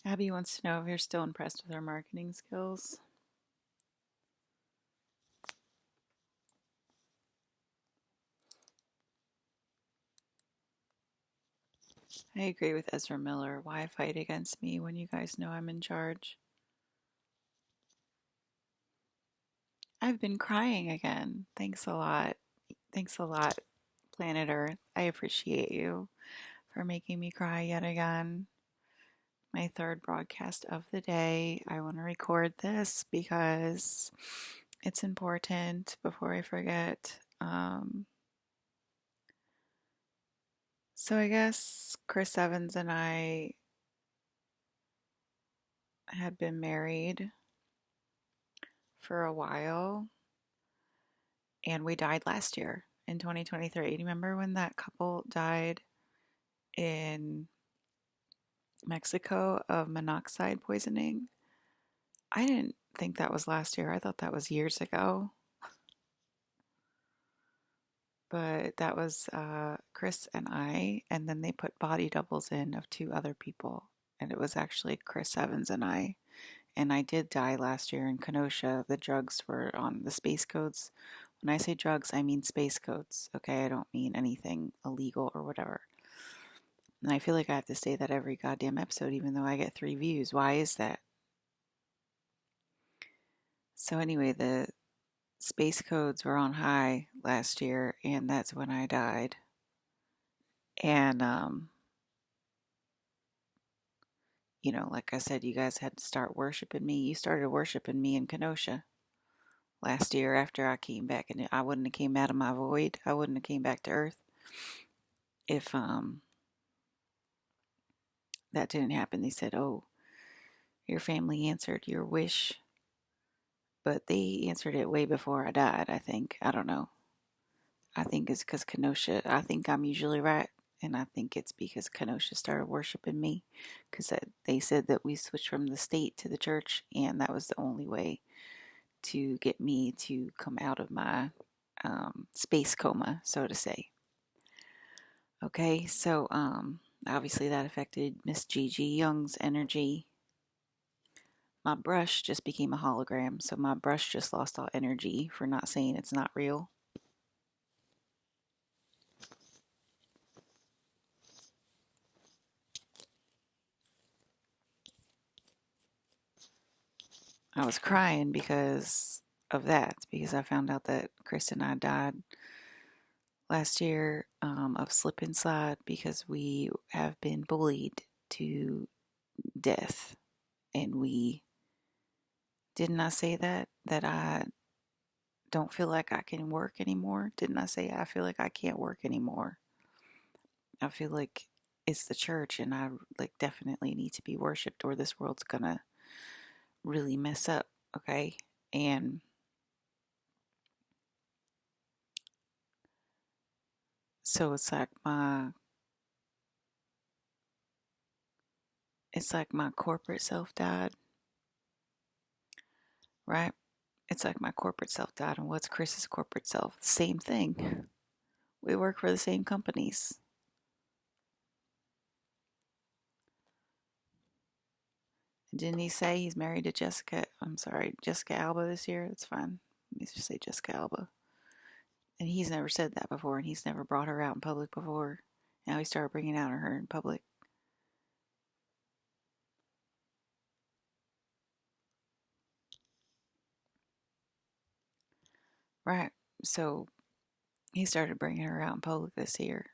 Abby wants to know if you're still impressed with our marketing skills. I agree with Ezra Miller. Why fight against me when you guys know I'm in charge? I've been crying again. Thanks a lot. Thanks a lot, Planet Earth. I appreciate you for making me cry yet again. My third broadcast of the day. I want to record this because it's important before I forget. So I guess Chris Evans and I had been married for a while, and we died last year in 2023. Do you remember when that couple died in Mexico of monoxide poisoning? I didn't think that was last year. I thought that was years ago. But that was Chris and I, and then they put body doubles in of two other people, and it was actually Chris Evans and I. And I did die last year in Kenosha. The drugs were on the space codes. When I say drugs, I mean space codes, okay? I don't mean anything illegal or whatever. And I feel like I have to say that every goddamn episode, even though I get 3 views. Why is that? So, anyway, the space codes were on high last year, and that's when I died. And, like I said, you guys had to start worshiping me. You started worshiping me in Kenosha last year after I came back, and I wouldn't have came out of my void. I wouldn't have came back to Earth if that didn't happen. They said, "Oh, your family answered your wish," but they answered it way before I died. I think. I don't know. I think it's because Kenosha. I think I'm usually right, and I think it's because Kenosha started worshiping me, because they said that we switched from the state to the church, and that was the only way to get me to come out of my space coma, so to say. Okay, so obviously that affected Miss Gigi Young's energy. My brush just became a hologram, so my brush just lost all energy for not saying it's not real. I was crying because of that, because I found out that Chris and I died last year of slip and slide because we have been bullied to death. And we didn't I say that I don't feel like I can work anymore? Didn't I say I feel like I can't work anymore? I feel like it's the church and I like definitely need to be worshiped or this world's gonna really mess up, okay? And so it's like my corporate self died, right? It's like my corporate self died, and what's Chris's corporate self? Same thing. We work for the same companies. Didn't he say he's married to Jessica Alba this year? That's fine. Let me just say Jessica Alba. And he's never said that before, and he's never brought her out in public before. Now he started bringing out her in public. Right. So he started bringing her out in public this year.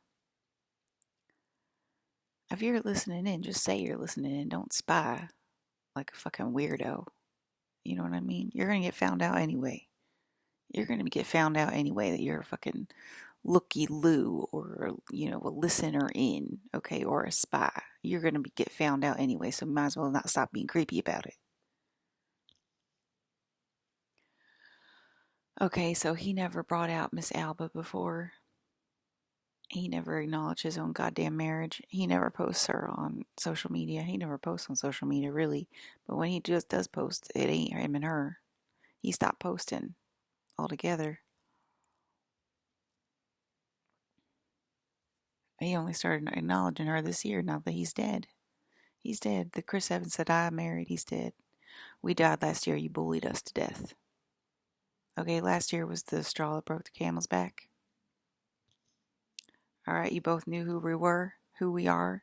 If you're listening in, just say you're listening in. Don't spy like a fucking weirdo. You know what I mean? You're going to get found out anyway. You're going to get found out anyway that you're a fucking looky loo or, a listener in, okay, or a spy. You're going to get found out anyway, so might as well not stop being creepy about it. Okay, so he never brought out Miss Alba before. He never acknowledged his own goddamn marriage. He never posts her on social media. He never posts on social media, really. But when he just does post, it ain't him and her. He stopped posting altogether. He only started acknowledging her this year, now that he's dead. He's dead. The Chris Evans that I married, he's dead. We died last year. You bullied us to death. Okay, last year was the straw that broke the camel's back. All right, you both knew who we were, who we are.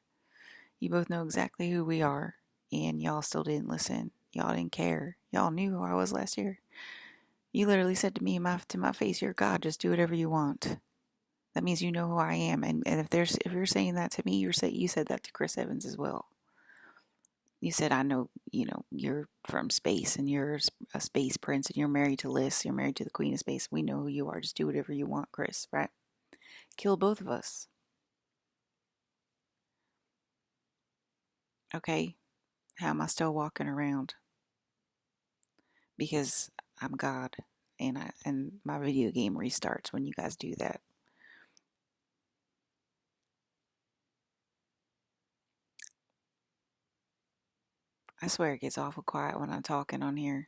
You both know exactly who we are, and y'all still didn't listen. Y'all didn't care. Y'all knew who I was last year. You literally said to me to my face, "You're God. Just do whatever you want." That means you know who I am. And if you're saying that to me, you said that to Chris Evans as well. You said, "I know, you're from space and you're a space prince and you're married to Liz. You're married to the Queen of Space. We know who you are. Just do whatever you want, Chris." Right? Kill both of us. Okay. How am I still walking around? Because I'm God, and my video game restarts when you guys do that. I swear it gets awful quiet when I'm talking on here.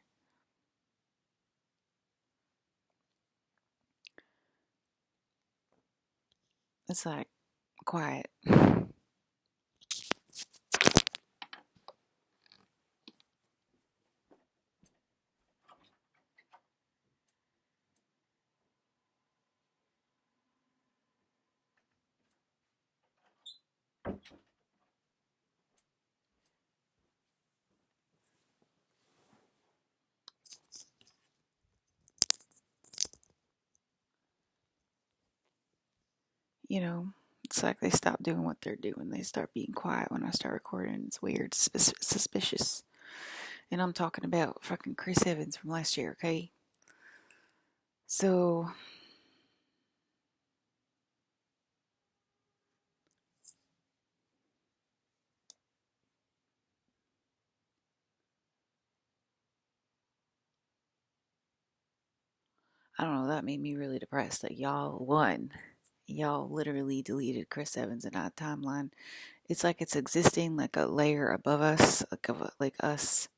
It's like quiet. It's like they stop doing what they're doing. They start being quiet when I start recording. It's weird, suspicious. And I'm talking about fucking Chris Evans from last year, okay? So, I don't know, that made me really depressed. Like, y'all won. Y'all literally deleted Chris Evans in our timeline. It's like it's existing like a layer above us, like us.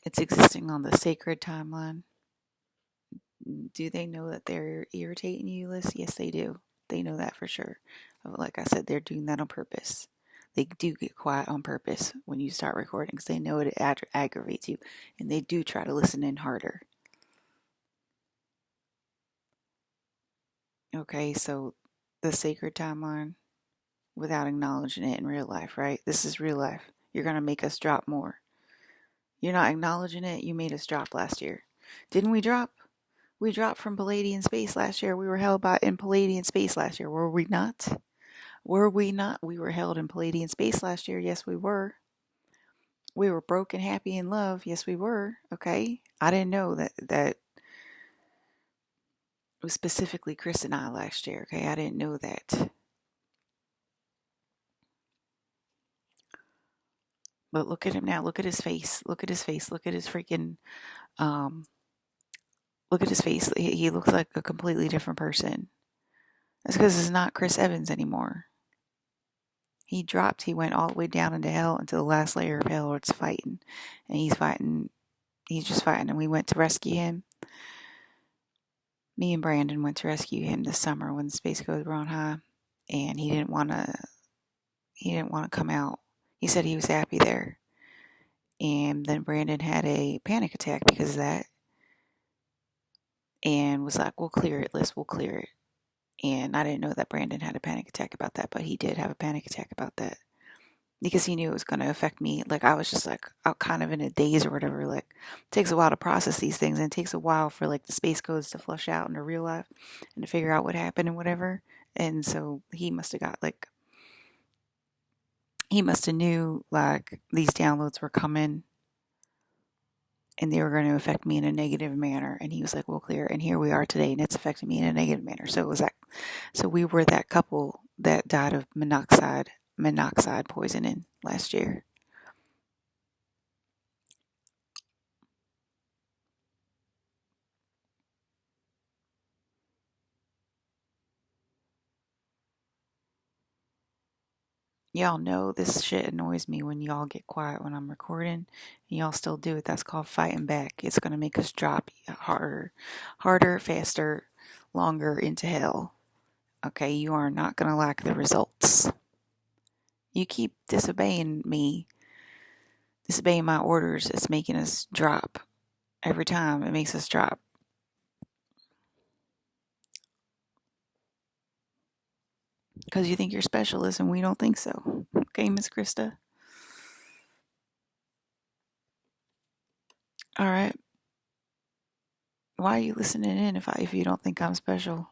It's existing on the sacred timeline. Do they know that they're irritating you, Liz? Yes, they do. They know that for sure. Like I said, they're doing that on purpose. They do get quiet on purpose when you start recording because they know it aggravates you, and they do try to listen in harder. Okay, so the sacred timeline, without acknowledging it in real life, right? This is real life. You're going to make us drop more. You're not acknowledging it. You made us drop last year. Didn't we drop? We dropped from Palladian space last year. We were held in Palladian space last year. Were we not? Were we not? We were held in Palladian space last year. Yes, we were. We were broken, happy, in love. Yes, we were. Okay. I didn't know that it was specifically Chris and I last year. Okay. I didn't know that. But look at him now. Look at his face. Look at his face. Look at his freaking, um, look at his face. He looks like a completely different person. That's because it's not Chris Evans anymore. He dropped, he went all the way down into hell, into the last layer of hell where it's fighting. And he's just fighting. And we went to rescue him. Me and Brandon went to rescue him this summer when the space codes were on high. And he didn't want to come out. He said he was happy there. And then Brandon had a panic attack because of that. And was like, "We'll clear it, Liz, we'll clear it." And I didn't know that Brandon had a panic attack about that, but he did have a panic attack about that. Because he knew it was going to affect me. Like, I was just like out kind of in a daze or whatever. Like, it takes a while to process these things, and it takes a while for like the space codes to flush out into real life and to figure out what happened and whatever. And so he must have he must have knew like these downloads were coming and they were going to affect me in a negative manner. And he was like, "Well, clear." And here we are today, and it's affecting me in a negative manner. So it was that. So we were that couple that died of monoxide poisoning last year. Y'all know this shit annoys me when y'all get quiet when I'm recording and y'all still do it. That's called fighting back. It's going to make us drop harder, faster, longer into hell. Okay, you are not going to like the results. You keep disobeying me, disobeying my orders. It's making us drop. Every time it makes us drop. Because you think you're specialist and we don't think so. Okay, Miss Krista? All right. Why are you listening in if you don't think I'm special?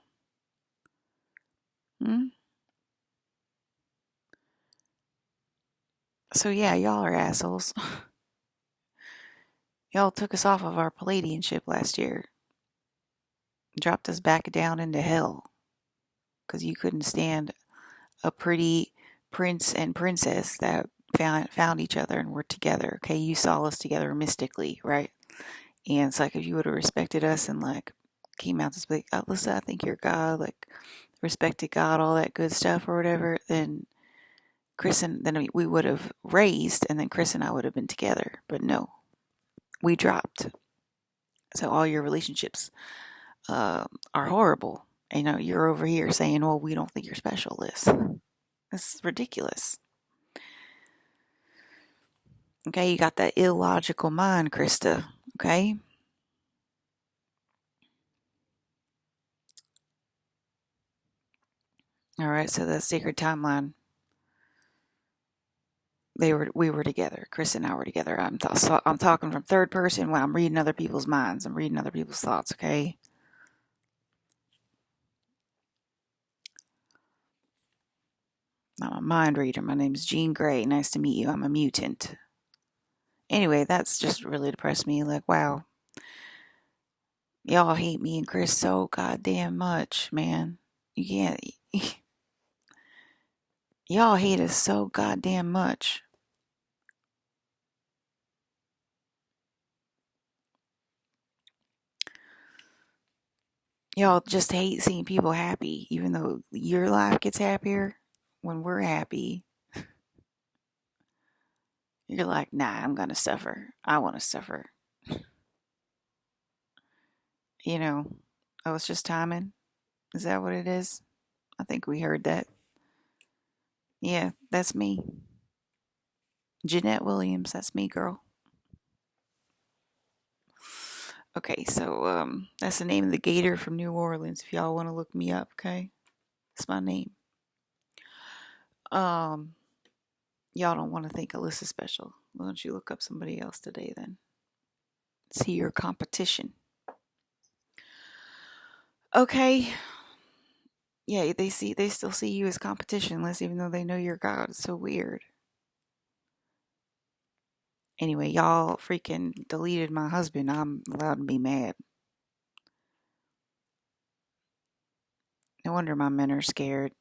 Hmm? So yeah, y'all are assholes. Y'all took us off of our Palladian ship last year. Dropped us back down into hell. Because you couldn't stand a pretty prince and princess that found each other and were together. Okay, you saw us together mystically, right? And it's like if you would have respected us and like came out to speak, Alyssa, I think you're God, like respected God, all that good stuff or whatever, then we would have raised, and then Chris and I would have been together. But no, we dropped. So all your relationships are horrible. And, you're over here saying, "Well, we don't think you're special, Liz." It's ridiculous. Okay, you got that illogical mind, Krista. Okay. All right. So that sacred timeline, we were together. Chris and I were together. I'm talking from third person when I'm reading other people's minds. I'm reading other people's thoughts. Okay. I'm a mind reader. My name's Jean Grey. Nice to meet you. I'm a mutant. Anyway, that's just really depressed me. Like, wow, y'all hate me and Chris so goddamn much, man. You can't. Y'all hate us so goddamn much. Y'all just hate seeing people happy, even though your life gets happier when we're happy. You're like, nah, I'm gonna suffer. I want to suffer. Oh, it's just timing. Is that what it is? I think we heard that. Yeah, that's me. Jeanette Williams, that's me, girl. Okay, so that's the name of the gator from New Orleans. If y'all want to look me up, okay, it's my name. Um, y'all don't want to think Alyssa's special. Why don't you look up somebody else today then? See your competition. Okay. Yeah, they still see you as competition, less even though they know you're God. It's so weird. Anyway, y'all freaking deleted my husband. I'm allowed to be mad. No wonder my men are scared.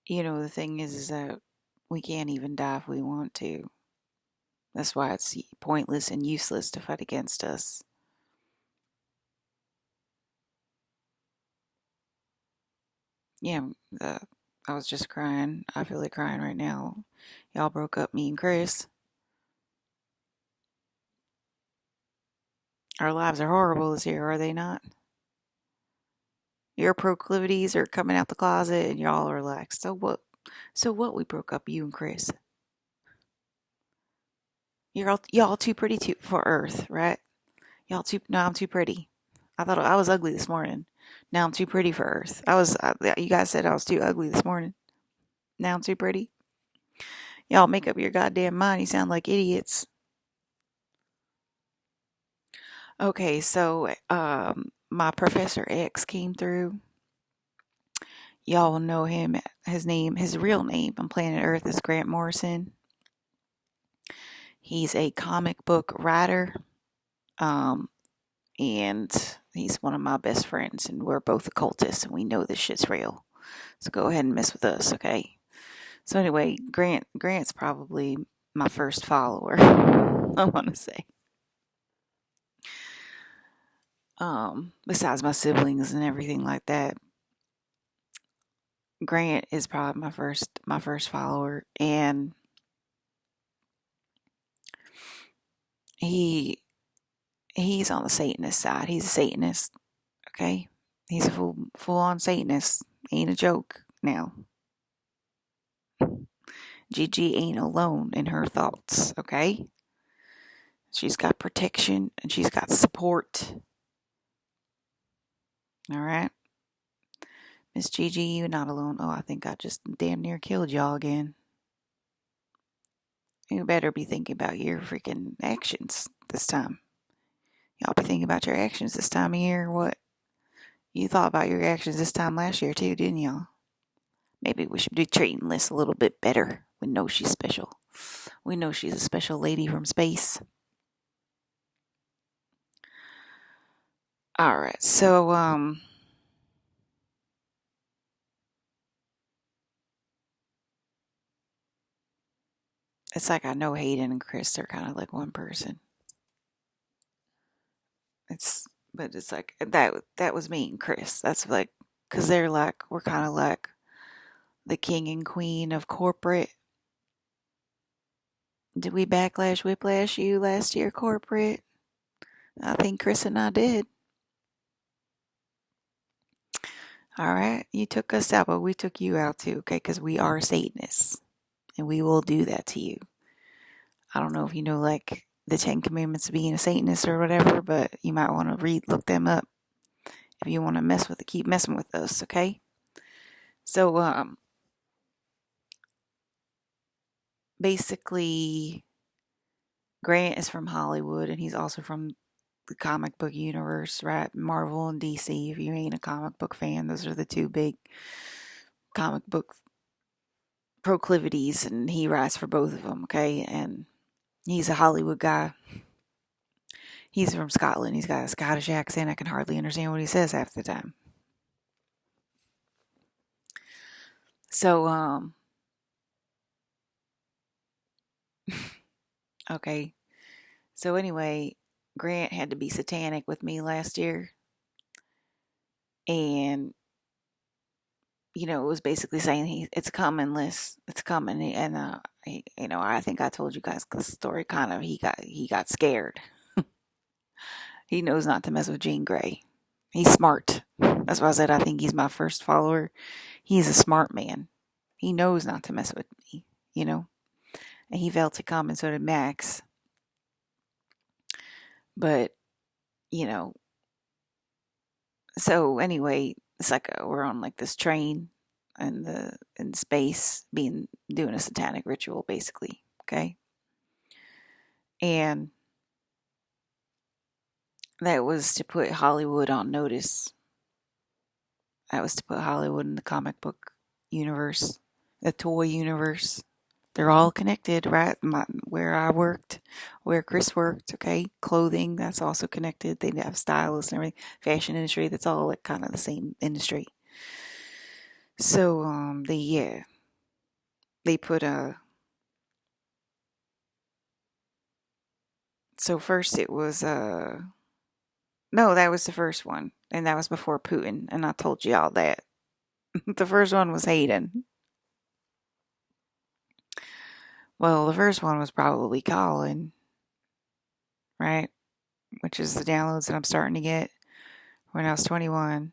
The thing is that we can't even die if we want to. That's why it's pointless and useless to fight against us. Yeah, I was just crying. I feel like crying right now. Y'all broke up, me and Chris. Our lives are horrible this year, are they not? Your proclivities are coming out the closet and y'all are like, so what? So what? We broke up, you and Chris. Y'all too pretty for Earth, right? No, I'm too pretty. I thought I was ugly this morning. Now I'm too pretty for Earth. You guys said I was too ugly this morning. Now I'm too pretty. Y'all make up your goddamn mind. You sound like idiots. Okay, so my Professor X came through. Y'all will know him. His real name on planet Earth is Grant Morrison. He's a comic book writer, um, and he's one of my best friends, and we're both occultists, and we know this shit's real. So go ahead and mess with us, okay? So anyway, Grant's probably my first follower. I want to say. Besides my siblings and everything like that. Grant is probably my first follower, and he he's on the Satanist side. He's a Satanist, okay? He's a full on Satanist. Ain't a joke now. Gigi ain't alone in her thoughts, okay? She's got protection and she's got support. All right? Miss Gigi, you're not alone. Oh, I think I just damn near killed y'all again. You better be thinking about your freaking actions this time. Y'all be thinking about your actions this time of year. What? You thought about your actions this time last year too, didn't y'all? Maybe we should be treating Liz a little bit better. We know she's special. We know she's a special lady from space. All right, so it's like I know Hayden and Chris are kind of like one person. But it's like that was me and Chris. That's like because we're kind of like the king and queen of corporate. Did we backlash whiplash you last year, corporate? I think Chris and I did. All right, you took us out, but we took you out too, okay? Because we are Satanists, and we will do that to you. I don't know if you know like the Ten Commandments of being a Satanist or whatever, but you might want to look them up if you want to keep messing with us, okay? So basically, Grant is from Hollywood, and he's also from the comic book universe, right? Marvel and DC. If you ain't a comic book fan, those are the two big comic book proclivities, and he writes for both of them, okay? And he's a Hollywood guy. He's from Scotland. He's got a Scottish accent. I can hardly understand what he says half the time. So, okay. So anyway, Grant had to be satanic with me last year. And, it was basically saying it's coming, Liz. It's coming. And, I think I told you guys the story kind of, he got scared. He knows not to mess with Jean Grey. He's smart. That's why I said I think he's my first follower. He's a smart man. He knows not to mess with me, And he felt to come, and so did Max. But, so anyway, it's like we're on like this train in space doing a satanic ritual basically, okay? And that was to put Hollywood on notice. That was to put Hollywood in the comic book universe, the toy universe. They're all connected, right? Where I worked, where Chris worked, okay? Clothing, that's also connected. They have stylists and everything. Fashion industry, that's all like kind of the same industry. So, they put so first it was, no, that was the first one. And that was before Putin. And I told you all that. The first one was Hayden. Well, the first one was probably Colin, right? Which is the downloads that I'm starting to get when I was 21.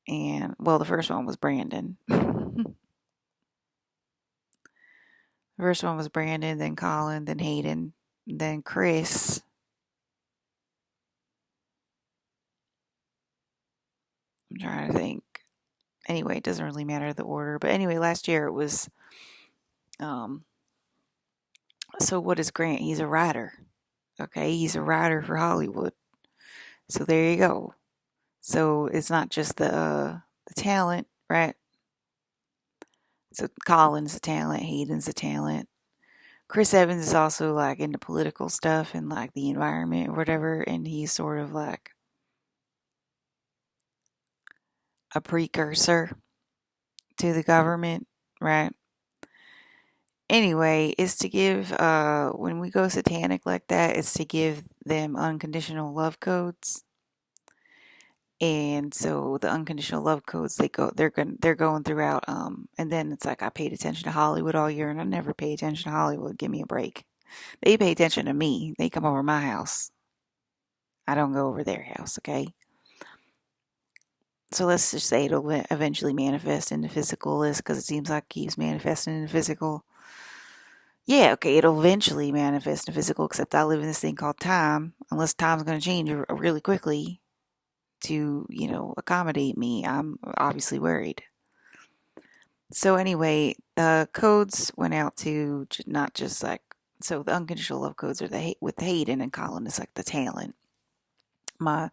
And, well, the first one was Brandon. The first one was Brandon, then Colin, then Hayden, then Chris. I'm trying to think. Anyway, it doesn't really matter the order. But anyway, last year it was, so what is Grant? He's a writer. Okay, he's a writer for Hollywood. So there you go. So it's not just the talent, right? So Colin's a talent, Hayden's a talent. Chris Evans is also like into political stuff and like the environment or whatever, and he's sort of like a precursor to the government, right? Anyway, it's to give when we go satanic like that, it's to give them unconditional love codes. And so the unconditional love codes, they're going throughout, and then it's like I paid attention to Hollywood all year and I never pay attention to Hollywood. Give me a break. They pay attention to me. They come over my house. I don't go over their house, okay? So let's just say it'll eventually manifest into physical list because it seems like it keeps manifesting into physical. Yeah, okay, it'll eventually manifest into physical, except I live in this thing called time. Unless time's going to change really quickly to, accommodate me, I'm obviously worried. So anyway, the codes went out to not just like, so the unconditional love codes are the hate with Hayden and Colin. It's like the talent, my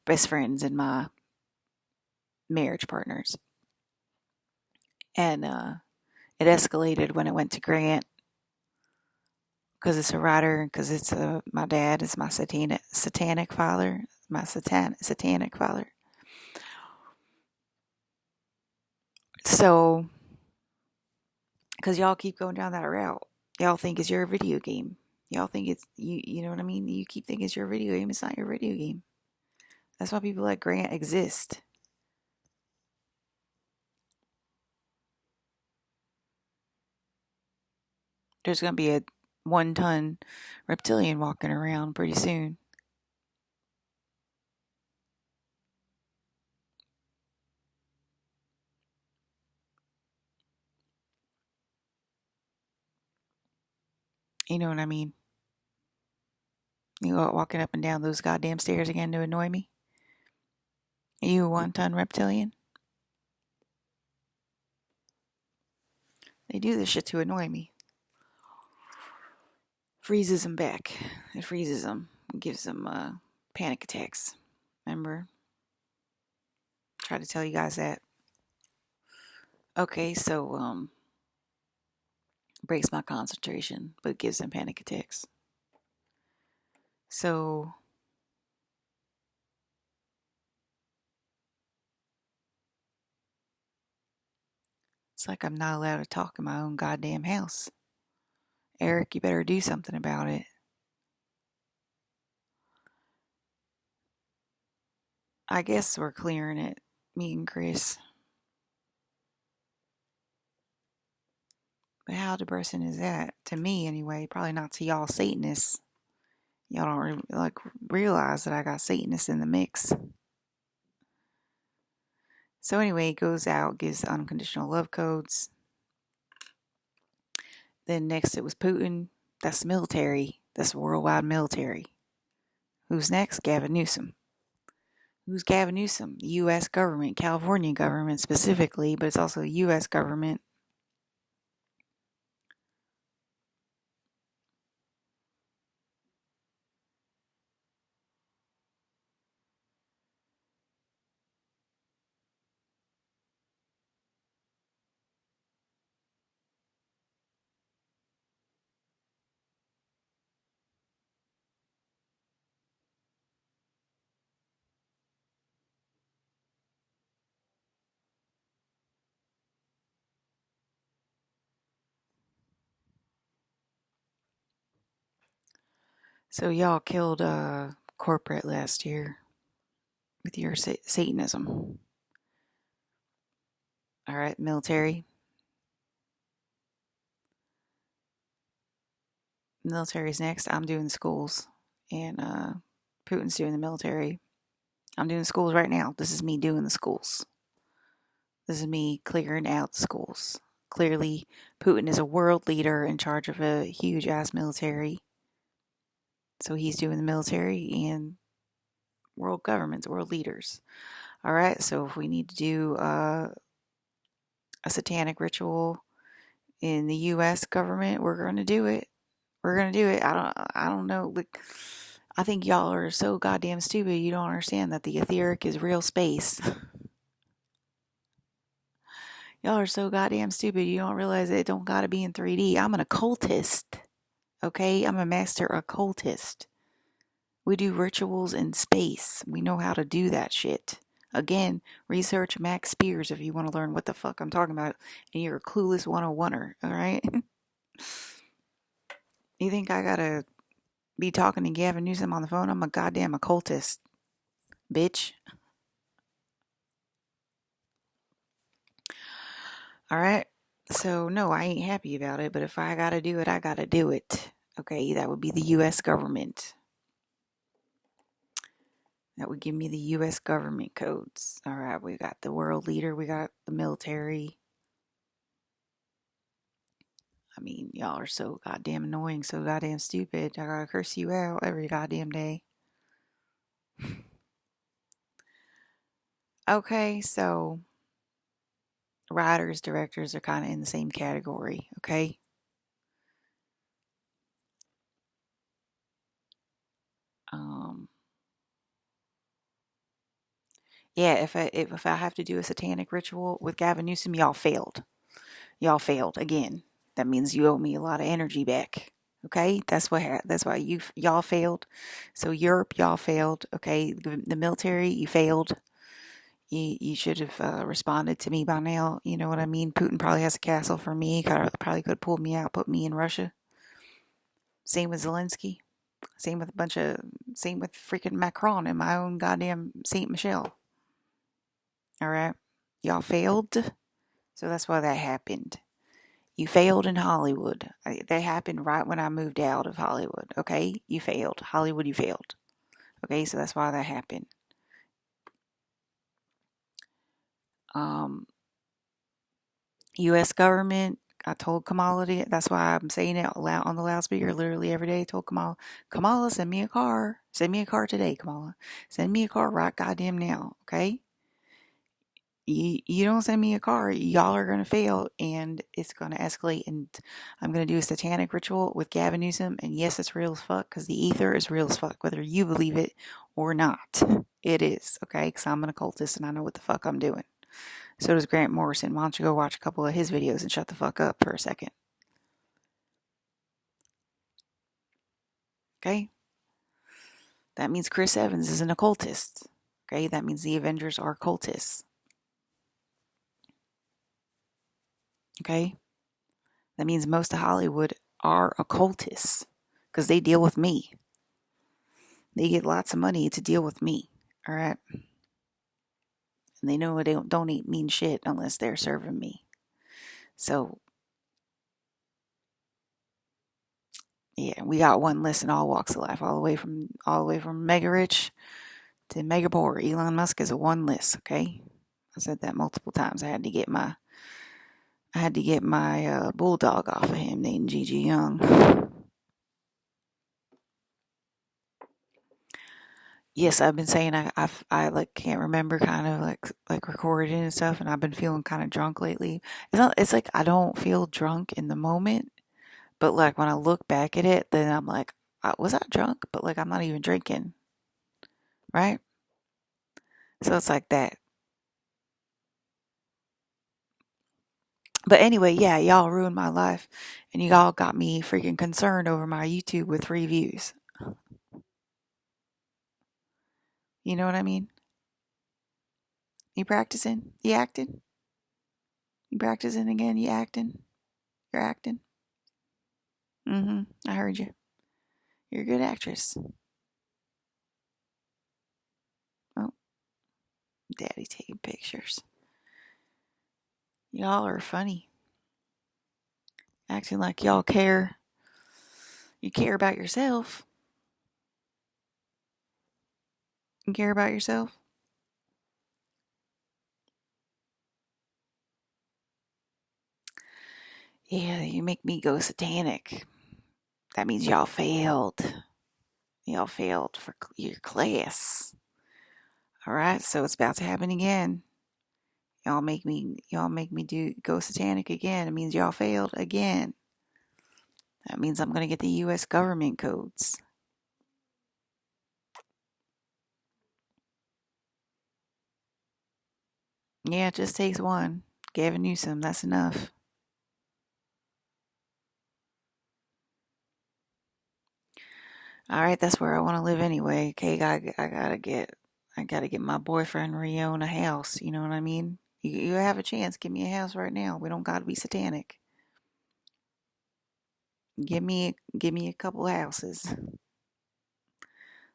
best friends and my marriage partners. And it escalated when it went to Grant because it's a writer, because it's my dad is my satanic father, my satanic father. So, because y'all keep going down that route, y'all think it's your video game. Y'all think it's you know what I mean? You keep thinking it's your video game. It's not your video game. That's why people like Grant exist. There's going to be a 1-ton reptilian walking around pretty soon. You know what I mean? You walking up and down those goddamn stairs again to annoy me? Are you a 1-ton reptilian? They do this shit to annoy me. Freezes them back. It freezes them. It gives them panic attacks. Remember? Try to tell you guys that. Okay, so breaks my concentration, but gives them panic attacks. So it's like I'm not allowed to talk in my own goddamn house. Eric, you better do something about it. I guess we're clearing it, me and Chris. But how depressing is that? To me, anyway. Probably not to y'all Satanists. Y'all don't realize that I got Satanists in the mix. So anyway, he goes out, gives unconditional love codes. Then next it was Putin. That's military. That's worldwide military. Who's next? Gavin Newsom. Who's Gavin Newsom? The U.S. government, California government specifically, but it's also the U.S. government. So y'all killed corporate last year with your Satanism. All right, military. Military's next. I'm doing schools, and Putin's doing the military. I'm doing schools right now. This is me doing the schools. This is me clearing out the schools. Clearly, Putin is a world leader in charge of a huge ass military. So he's doing the military and world governments, world leaders. All right, so if we need to do a satanic ritual in the U.S. government, we're going to do it. We're going to do it. I don't know. Like, I think y'all are so goddamn stupid. You don't understand that the etheric is real space. Y'all are so goddamn stupid. You don't realize it don't gotta be in 3D. I'm an occultist. Okay? I'm a master occultist. We do rituals in space. We know how to do that shit. Again, research Max Spears if you want to learn what the fuck I'm talking about and you're a clueless 101er, alright? You think I gotta be talking to Gavin Newsom on the phone? I'm a goddamn occultist, bitch. All right. So, no, I ain't happy about it, but if I gotta do it, I gotta do it. Okay, that would be the US government. That would give me the US government codes. All right, we got the world leader, we got the military. I mean, y'all are so goddamn annoying, so goddamn stupid. I gotta curse you out every goddamn day. Okay, so writers, directors are kind of in the same category, okay? Um, yeah, if I have to do a satanic ritual with Gavin Newsom, y'all failed. Y'all failed again. That means you owe me a lot of energy back. Okay, that's why y'all failed. So Europe, y'all failed. Okay, the military, you failed. You should have responded to me by now. You know what I mean? Putin probably has a castle for me. Probably could have pulled me out, put me in Russia. Same with Zelensky. Same with same with freaking Macron and my own goddamn Saint Michelle. All right, y'all failed. So that's why that happened. You failed in Hollywood. That happened right when I moved out of Hollywood. Okay, you failed. Hollywood, you failed. Okay, so that's why that happened. Um, U.S. government. I told Kamala that's why I'm saying it loud on the loudspeaker literally every day. I told Kamala, send me a car. Send me a car today, Kamala. Send me a car right goddamn now, okay? You don't send me a car, y'all are going to fail and it's going to escalate. And I'm going to do a satanic ritual with Gavin Newsom. And yes, it's real as fuck because the ether is real as fuck, whether you believe it or not. It is, okay? Because I'm an occultist and I know what the fuck I'm doing. So does Grant Morrison. Why don't you go watch a couple of his videos and shut the fuck up for a second? Okay? That means Chris Evans is an occultist. Okay? That means the Avengers are cultists. Okay? That means most of Hollywood are occultists because they deal with me. They get lots of money to deal with me. All right? And they know they don't mean shit unless they're serving me. So, yeah, we got one list in all walks of life, all the way from mega rich to mega poor. Elon Musk is a one list, okay? I said that multiple times. I had to get my bulldog off of him named Gigi Young. Yes, I've been saying I like can't remember kind of like recording and stuff, and I've been feeling kind of drunk lately. It's like I don't feel drunk in the moment, but like when I look back at it, then I'm like, was I drunk? But like I'm not even drinking, right? So it's like that. But anyway, yeah, y'all ruined my life, and y'all got me freaking concerned over my YouTube with 3 views. You know what I mean? You practicing? You acting? You practicing again? You acting? You're acting? Mm-hmm. I heard you. You're a good actress. Oh, daddy taking pictures. Y'all are funny. Acting like y'all care. You care about yourself. You care about yourself. Yeah, you make me go satanic. That means y'all failed. Y'all failed for your class. All right, so it's about to happen again. Y'all make me do go satanic again. It means y'all failed again. That means I'm gonna get the U.S. government codes. Yeah, it just takes one. Gavin Newsom, that's enough. All right, that's where I want to live anyway. Okay, I gotta get my boyfriend Rion a house. You know what I mean? You have a chance. Give me a house right now. We don't gotta be satanic. Give me a couple houses.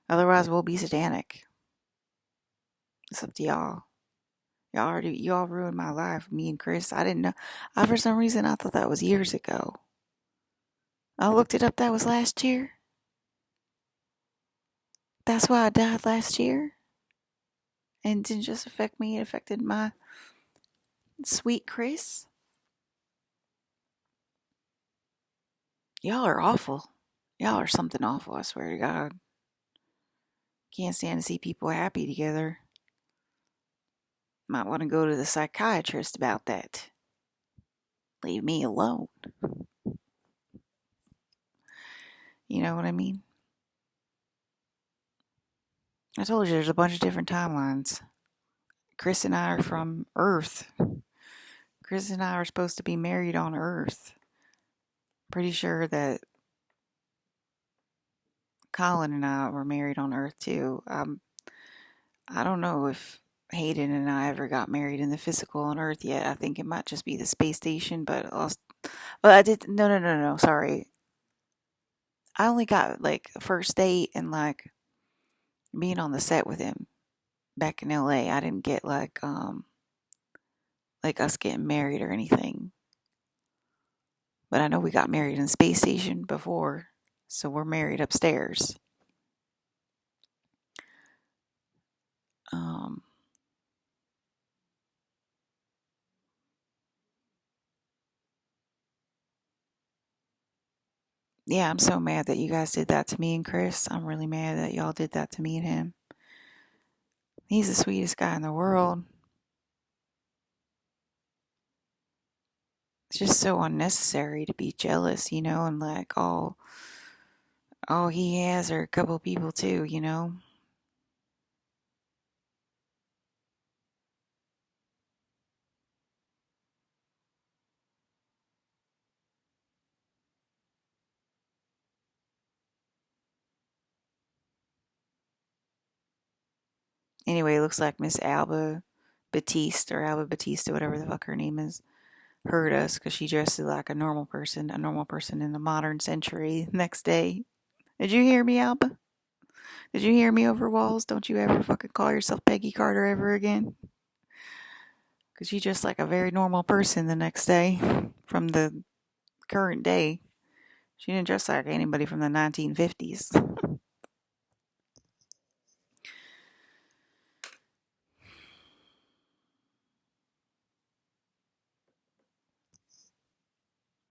Otherwise, we'll be satanic. It's up to y'all. Y'all ruined my life, me and Chris. I didn't know. For some reason, I thought that was years ago. I looked it up. That was last year. That's why I died last year. And it didn't just affect me, it affected my sweet Chris. Y'all are awful. Y'all are something awful, I swear to God. Can't stand to see people happy together. Might want to go to the psychiatrist about that. Leave me alone. You know what I mean? I told you there's a bunch of different timelines. Chris and I are from Earth. Chris and I are supposed to be married on Earth. Pretty sure that Colin and I were married on Earth too. I don't know if Hayden and I ever got married in the physical on Earth yet. I think it might just be the space station, but I did. No. Sorry. I only got like first date and like being on the set with him back in LA. I didn't get like us getting married or anything. But I know we got married in the space station before, so we're married upstairs. Um yeah, I'm so mad that you guys did that to me and Chris. I'm really mad that y'all did that to me and him. He's the sweetest guy in the world. It's just so unnecessary to be jealous, and like all he has are a couple people too. Anyway, it looks like Miss Alba Batiste, whatever the fuck her name is, heard us because she dressed like a normal person in the modern century. Next day, did you hear me, Alba? Did you hear me over walls? Don't you ever fucking call yourself Peggy Carter ever again? Because you just like a very normal person the next day from the current day. She didn't dress like anybody from the 1950s.